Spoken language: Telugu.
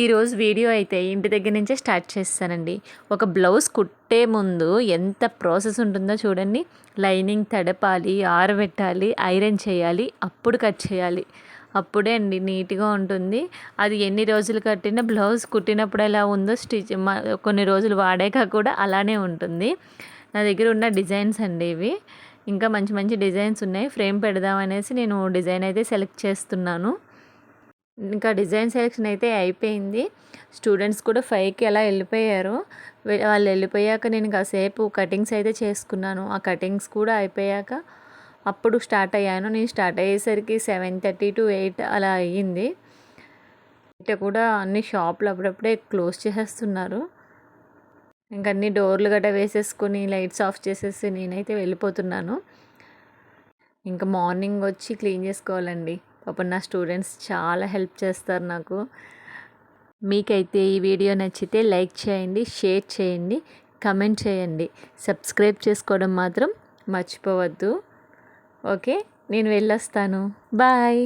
ఈరోజు వీడియో అయితే ఇంటి దగ్గర నుంచే స్టార్ట్ చేస్తానండి. ఒక బ్లౌజ్ కుట్టే ముందు ఎంత ప్రాసెస్ ఉంటుందో చూడండి. లైనింగ్ తడపాలి, ఆరబెట్టాలి, ఐరన్ చేయాలి, అప్పుడు కట్ చేయాలి. అప్పుడే అండి నీట్గా ఉంటుంది. అది ఎన్ని రోజులు కట్టినా బ్లౌజ్ కుట్టినప్పుడు ఎలా ఉందో కొన్ని రోజులు వాడాక కూడా అలానే ఉంటుంది. నా దగ్గర ఉన్న డిజైన్స్ అండి ఇవి. ఇంకా మంచి మంచి డిజైన్స్ ఉన్నాయి. ఫ్రేమ్ పెడదామనేసి నేను డిజైన్ అయితే సెలెక్ట్ చేస్తున్నాను. ఇంకా డిజైన్ సెలెక్షన్ అయితే అయిపోయింది. స్టూడెంట్స్ కూడా 5కి అలా వెళ్ళిపోయారు. వాళ్ళు వెళ్ళిపోయాక నేను కాసేపు కటింగ్స్ అయితే చేసుకున్నాను. ఆ కటింగ్స్ కూడా అయిపోయాక అప్పుడు స్టార్ట్ అయ్యాను. నేను స్టార్ట్ అయ్యేసరికి 7:30 to 8 అలా అయ్యింది. బయట కూడా అన్ని షాపులు అప్పుడప్పుడే క్లోజ్ చేసేస్తున్నారు. ఇంక అన్ని డోర్లు గట్రా వేసేసుకొని లైట్స్ ఆఫ్ చేసేసి నేనైతే వెళ్ళిపోతున్నాను. ఇంకా మార్నింగ్ వచ్చి క్లీన్ చేసుకోవాలండి. పాపం నా స్టూడెంట్స్ చాలా హెల్ప్ చేస్తారు నాకు. మీకైతే ఈ వీడియో నచ్చితే లైక్ చేయండి, షేర్ చేయండి, కమెంట్ చేయండి. సబ్స్క్రైబ్ చేసుకోవడం మాత్రం మర్చిపోవద్దు. ఓకే, నేను వెళ్ళొస్తాను. బాయ్.